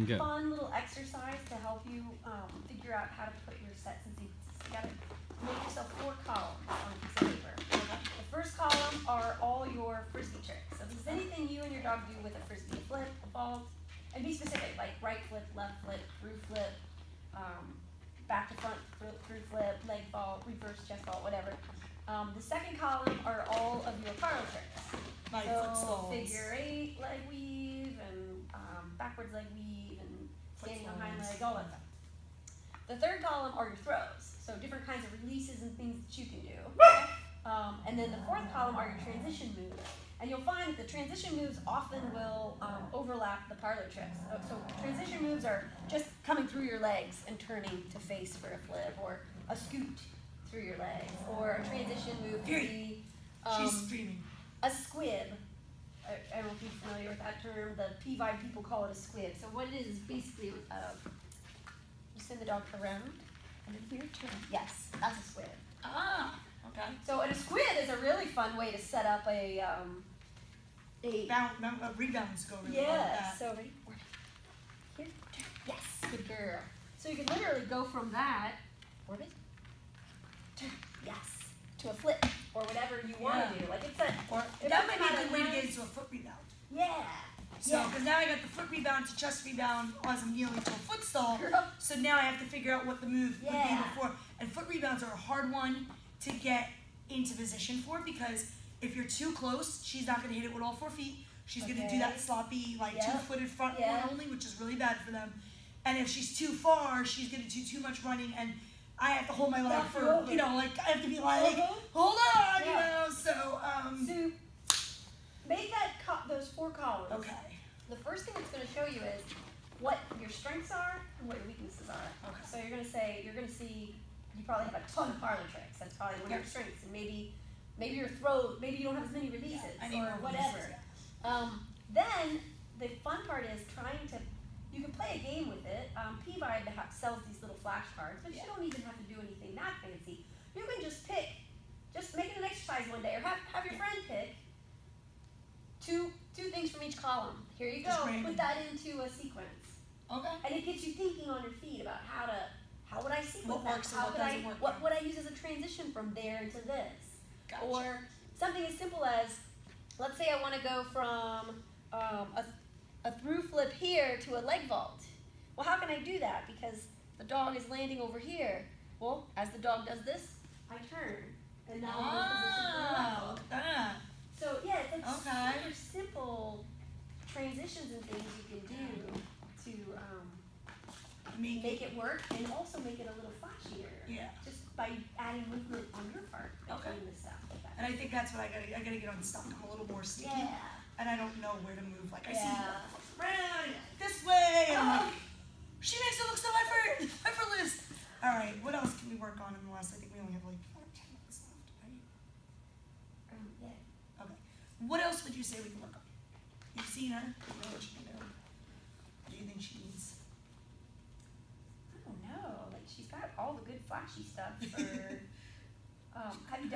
Okay. fun little exercise to help you figure out how to put your sets and sequences together. Make yourself 4 columns on a piece of paper. The first column are all your frisbee tricks. So this is anything you and your dog do with a frisbee: a flip, a vault, and be specific, like right flip, left flip, through flip, back to front through flip, leg vault, reverse chest vault, whatever. The second column are all of your parlor tricks. My so foot stalls. figure 8 leg weave and backwards leg weave and standing on hind leg, all that stuff. The third column are your throws, so different kinds of releases and things that you can do. And then the fourth column are your transition moves. And you'll find that the transition moves often will overlap the parlor tricks. So transition moves are just coming through your legs and turning to face for a flip, or a scoot through your legs, or a transition move could be She's screaming. a squib. I don't know if you're familiar with that term. The P-Vibe people call it a squib. So what it is basically you send the dog around and then here turn. Yes, that's a squib. Ah, okay. So and a squib is a really fun way to set up a rebounds go really yes. well with that. So ready? Here, turn. Yes, good girl. So you can literally go from that orbit, turn, yes, to a flip or whatever you want to do. Like it's a or if that might it's be a not good way to nice- get into a foot rebound. Yeah. So, because now I got the foot rebound to chest rebound as I'm kneeling to a foot stall. Girl. So now I have to figure out what the move would be Yeah. before. And foot rebounds are a hard one to get into position for, because if you're too close, she's not going to hit it with all 4 feet. She's going to do that sloppy, like Yep. 2-footed front Yeah. one only, which is really bad for them. And if she's too far, she's going to do too much running, and I have to hold my leg for, Absolutely. you know, like I have to be like, hold on, you know. So, So make that those 4 columns. okay. The first thing it's going to show you is what your strengths are and what your weaknesses are. Okay. So you're going to see, you probably have a ton of parlor tricks. That's probably one of your strengths. And maybe your throw, maybe you don't have as many releases I need or more whatever. releases, yeah. Then the fun part is trying to, you can play a game with it. P-Vibe sells these little flashcards, but you don't even have to do anything that fancy. You can just pick, just make it an exercise one day, or have your friend pick two things from each column. Here you go. Put that into a sequence. Okay. And it gets you thinking on your feet about how would I sequence What that? works and How what would I, doesn't work. what would I use as a transition from there into this? Gotcha. Or something as simple as, let's say I want to go from a through flip here to a leg vault. Well, how can I do that? Because the dog is landing over here. Well, as the dog does this, I turn. And now I'm in position for the leg vault. So yeah, it's like super simple transitions and things you can do to make it work, and also make it a little flashier. Yeah. Just by adding movement on your part between the stuff. And I think that's what I gotta get unstuck. I'm a little more sticky. Yeah. And I don't know where to move. Like I see Yeah. around this way. I'm like, she makes it look so effortless. All right, what else can we work on in the last? I think we only have like 5 or 10 minutes left, right? Yeah. Okay. What else would you say we can work on? You've seen her. You know what she can do. What do you think she needs? I don't know. Like she's got all the good flashy stuff for. Have you done?